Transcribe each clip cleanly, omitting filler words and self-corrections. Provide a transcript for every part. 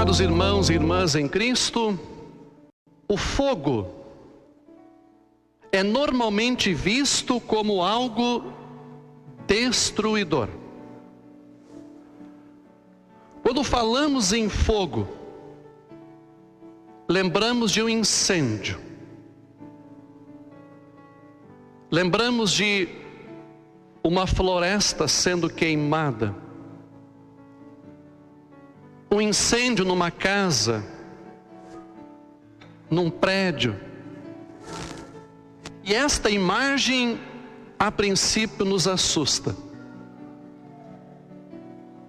Amados irmãos e irmãs em Cristo, o fogo é normalmente visto como algo destruidor. Quando falamos em fogo, lembramos de um incêndio. Lembramos de uma floresta sendo queimada. Um incêndio numa casa, num prédio. E esta imagem, a princípio, nos assusta.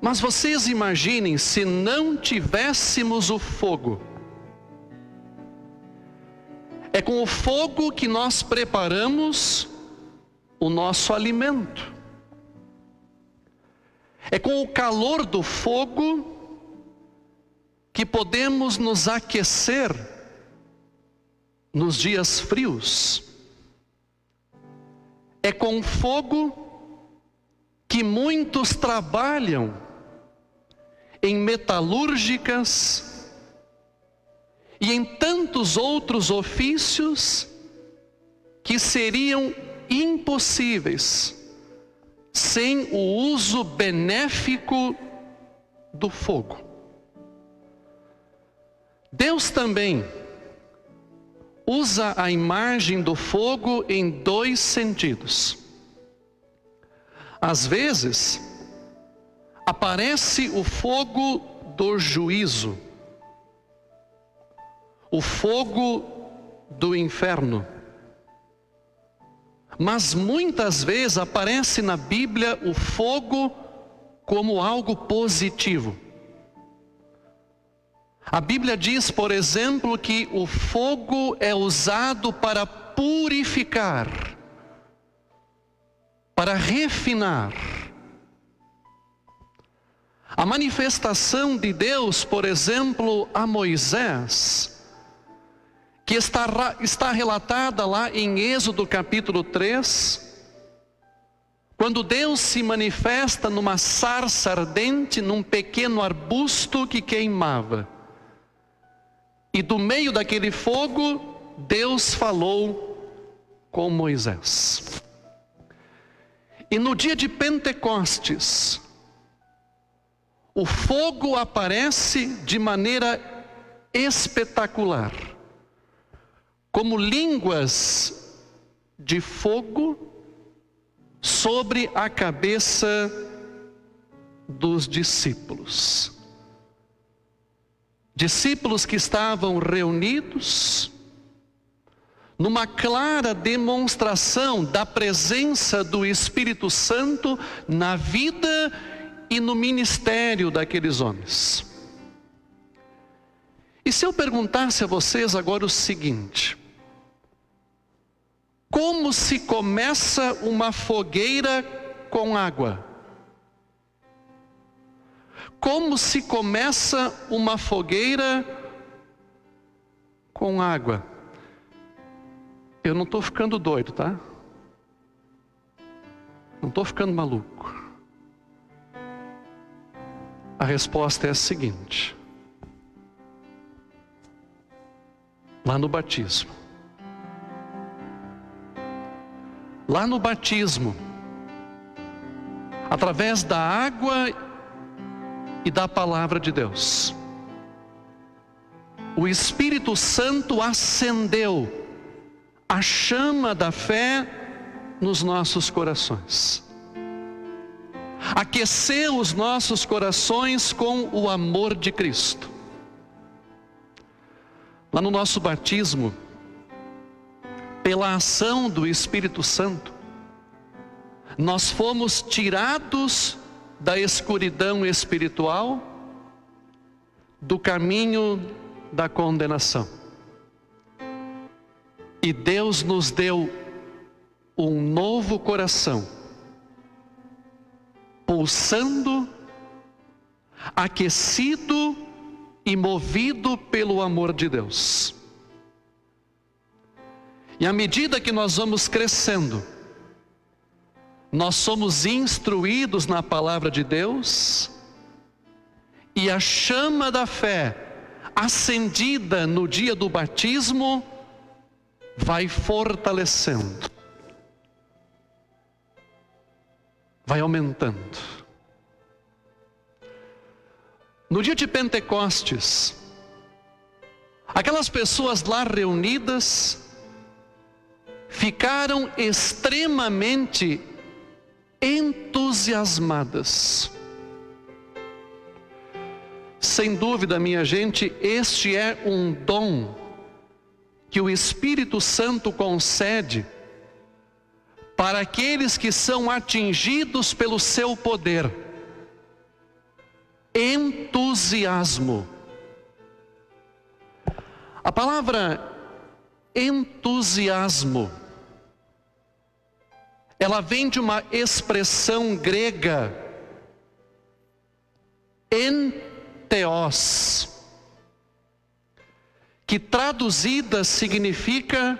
Mas vocês imaginem se não tivéssemos o fogo. É com o fogo que nós preparamos o nosso alimento. É com o calor do fogo que podemos nos aquecer nos dias frios. É com fogo que muitos trabalham em metalúrgicas e em tantos outros ofícios que seriam impossíveis sem o uso benéfico do fogo. Deus também usa a imagem do fogo em dois sentidos. Às vezes, aparece o fogo do juízo, o fogo do inferno. Mas muitas vezes aparece na Bíblia o fogo como algo positivo. A Bíblia diz, por exemplo, que o fogo é usado para purificar, para refinar. A manifestação de Deus, por exemplo, a Moisés, que está relatada lá em Êxodo capítulo 3, quando Deus se manifesta numa sarça ardente, num pequeno arbusto que queimava. E do meio daquele fogo, Deus falou com Moisés. E no dia de Pentecostes, o fogo aparece de maneira espetacular, como línguas de fogo sobre a cabeça dos discípulos. Discípulos que estavam reunidos numa clara demonstração da presença do Espírito Santo na vida e no ministério daqueles homens. E se eu perguntasse a vocês agora o seguinte: como se começa uma fogueira com água? Como se começa uma fogueira com água? Eu não estou ficando doido, tá? Não estou ficando maluco. A resposta é a seguinte: lá no batismo. Lá no batismo, através da água e da palavra de Deus, o Espírito Santo acendeu a chama da fé nos nossos corações, aqueceu os nossos corações com o amor de Cristo. Lá no nosso batismo, pela ação do Espírito Santo, nós fomos tirados da escuridão espiritual, do caminho da condenação. E Deus nos deu um novo coração, pulsando, aquecido e movido pelo amor de Deus. E à medida que nós vamos crescendo, nós somos instruídos na palavra de Deus e a chama da fé, acendida no dia do batismo, vai fortalecendo, vai aumentando. No dia de Pentecostes, aquelas pessoas lá reunidas ficaram extremamente entusiasmadas. Sem dúvida, minha gente, este é um dom que o Espírito Santo concede para aqueles que são atingidos pelo seu poder. Entusiasmo. A palavra entusiasmo, ela vem de uma expressão grega, entheos, que traduzida significa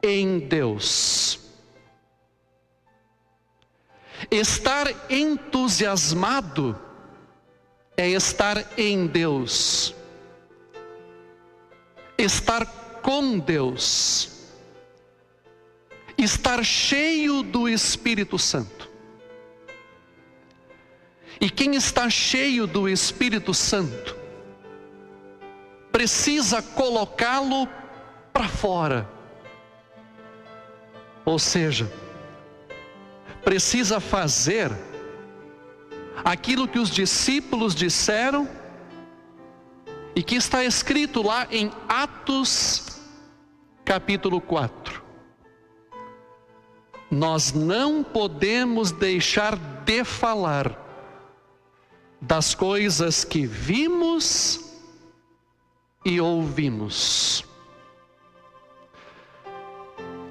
em Deus. Estar entusiasmado é estar em Deus, estar com Deus, estar cheio do Espírito Santo. E quem está cheio do Espírito Santo precisa colocá-lo para fora. Ou seja, precisa fazer aquilo que os discípulos disseram e que está escrito lá em Atos capítulo 4. Nós não podemos deixar de falar das coisas que vimos e ouvimos.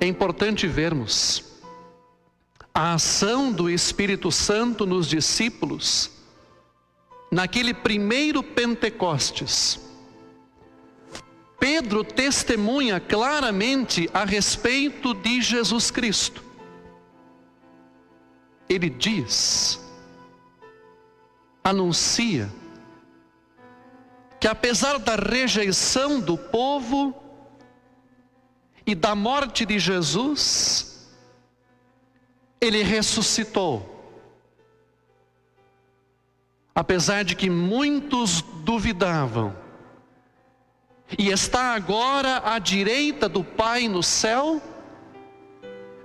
É importante vermos a ação do Espírito Santo nos discípulos naquele primeiro Pentecostes. Pedro testemunha claramente a respeito de Jesus Cristo. Ele diz, anuncia, que apesar da rejeição do povo e da morte de Jesus, Ele ressuscitou. Apesar de que muitos duvidavam, e está agora à direita do Pai no céu,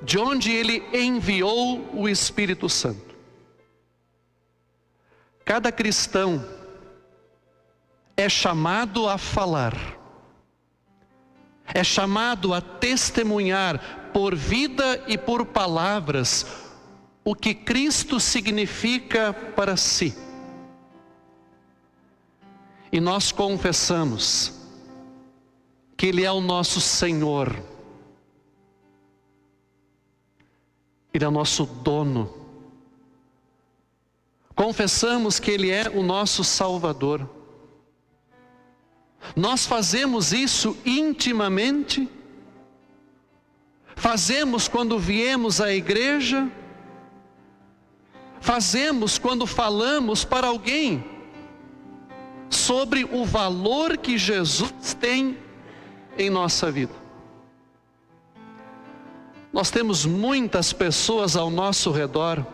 de onde Ele enviou o Espírito Santo. Cada cristão é chamado a falar, é chamado a testemunhar por vida e por palavras o que Cristo significa para si. E nós confessamos que Ele é o nosso Senhor, Ele é o nosso dono. Confessamos que Ele é o nosso Salvador. Nós fazemos isso intimamente, fazemos quando viemos à igreja, fazemos quando falamos para alguém sobre o valor que Jesus tem em nossa vida. Nós temos muitas pessoas ao nosso redor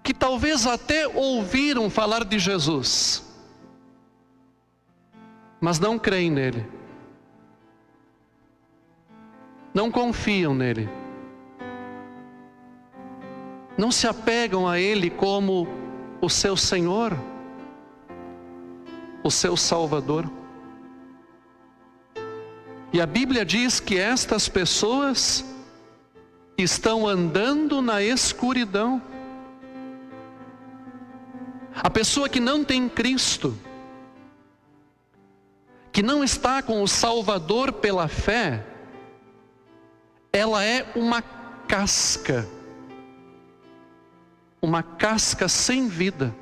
que talvez até ouviram falar de Jesus, mas não creem nele, não confiam nele, não se apegam a Ele como o seu Senhor, o seu Salvador. E a Bíblia diz que estas pessoas estão andando na escuridão. A pessoa que não tem Cristo, que não está com o Salvador pela fé, ela é uma casca sem vida,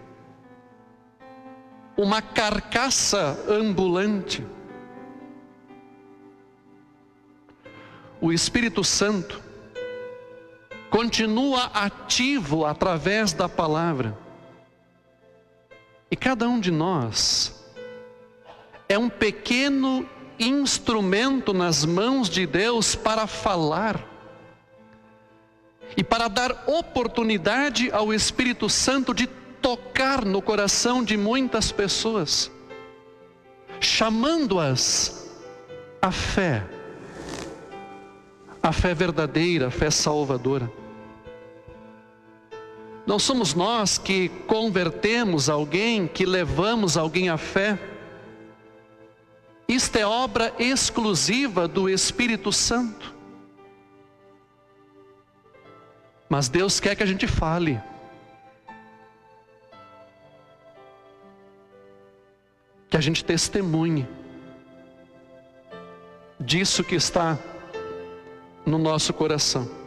uma carcaça ambulante. O Espírito Santo continua ativo através da palavra. E cada um de nós é um pequeno instrumento nas mãos de Deus para falar e para dar oportunidade ao Espírito Santo de tocar no coração de muitas pessoas, chamando-as à fé. A fé verdadeira, a fé salvadora. Não somos nós que convertemos alguém, que levamos alguém à fé. Isto é obra exclusiva do Espírito Santo. Mas Deus quer que a gente fale. Que a gente testemunhe disso que está no nosso coração.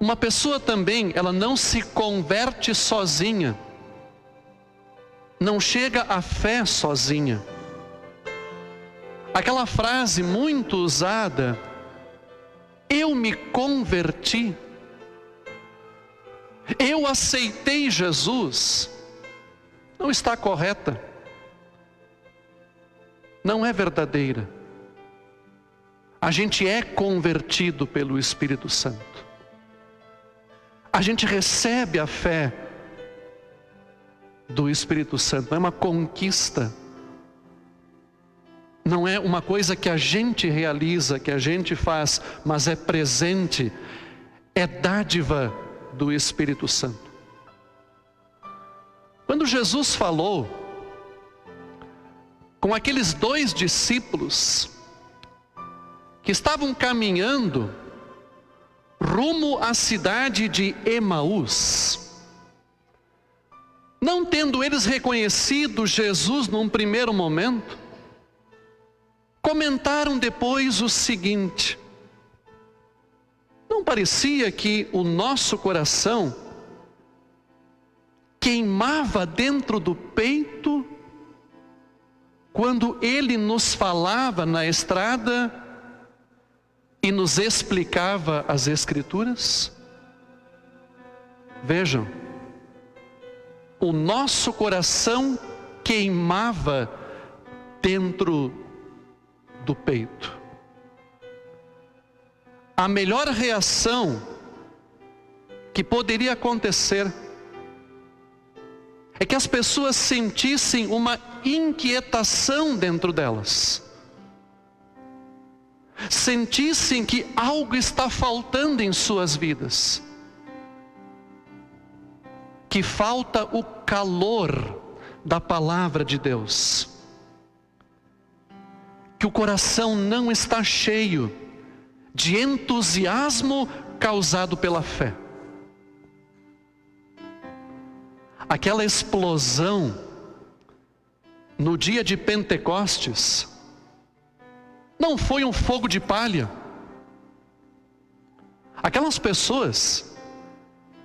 Uma pessoa também, ela não se converte sozinha, não chega à fé sozinha. Aquela frase muito usada, eu me converti, eu aceitei Jesus, não está correta, não é verdadeira. A gente é convertido pelo Espírito Santo. A gente recebe a fé do Espírito Santo. Não é uma conquista. Não é uma coisa que a gente realiza, que a gente faz, mas é presente. É dádiva do Espírito Santo. Quando Jesus falou com aqueles 2 discípulos que estavam caminhando rumo à cidade de Emaús, não tendo eles reconhecido Jesus num primeiro momento, comentaram depois o seguinte: não parecia que o nosso coração queimava dentro do peito quando Ele nos falava na estrada e nos explicava as Escrituras? Vejam, o nosso coração queimava dentro do peito. A melhor reação que poderia acontecer é que as pessoas sentissem uma inquietação dentro delas, sentissem que algo está faltando em suas vidas, que falta o calor da palavra de Deus, que o coração não está cheio de entusiasmo causado pela fé. Aquela explosão no dia de Pentecostes não foi um fogo de palha. Aquelas pessoas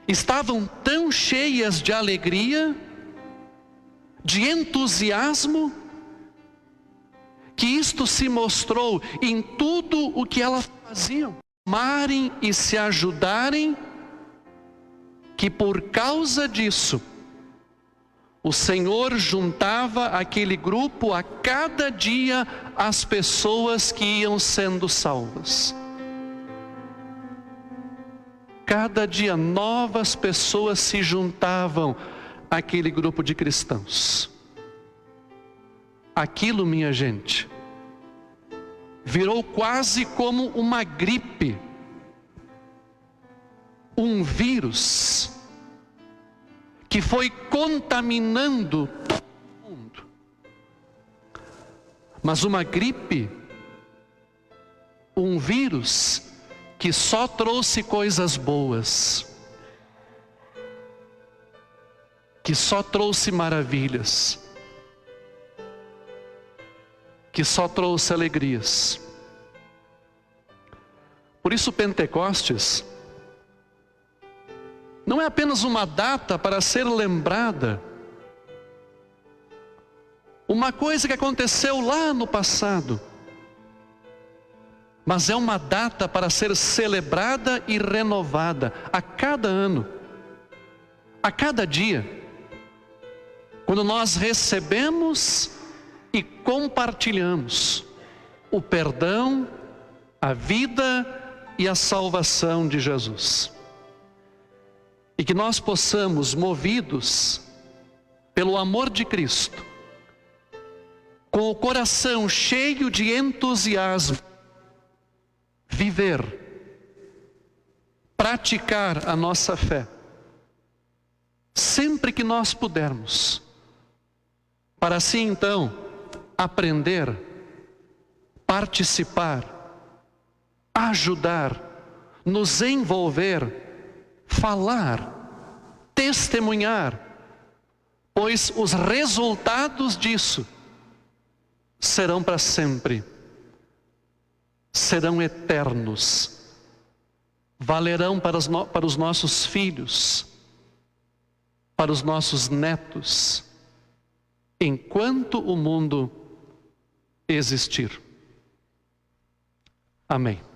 estavam tão cheias de alegria, de entusiasmo, que isto se mostrou em tudo o que elas faziam. Amarem e se ajudarem, que por causa disso, o Senhor juntava aquele grupo a cada dia as pessoas que iam sendo salvas. Cada dia novas pessoas se juntavam àquele grupo de cristãos. Aquilo, minha gente, virou quase como uma gripe, um vírus que foi contaminando todo mundo. Mas uma gripe, um vírus que só trouxe coisas boas, que só trouxe maravilhas, que só trouxe alegrias. Por isso Pentecostes não é apenas uma data para ser lembrada, uma coisa que aconteceu lá no passado, mas é uma data para ser celebrada e renovada a cada ano, a cada dia, quando nós recebemos e compartilhamos o perdão, a vida e a salvação de Jesus. E que nós possamos, movidos pelo amor de Cristo, com o coração cheio de entusiasmo, viver, praticar a nossa fé, sempre que nós pudermos, para assim então aprender, participar, ajudar, nos envolver, falar, testemunhar, pois os resultados disso serão para sempre, serão eternos, valerão para os nossos filhos, para os nossos netos, enquanto o mundo existir. Amém.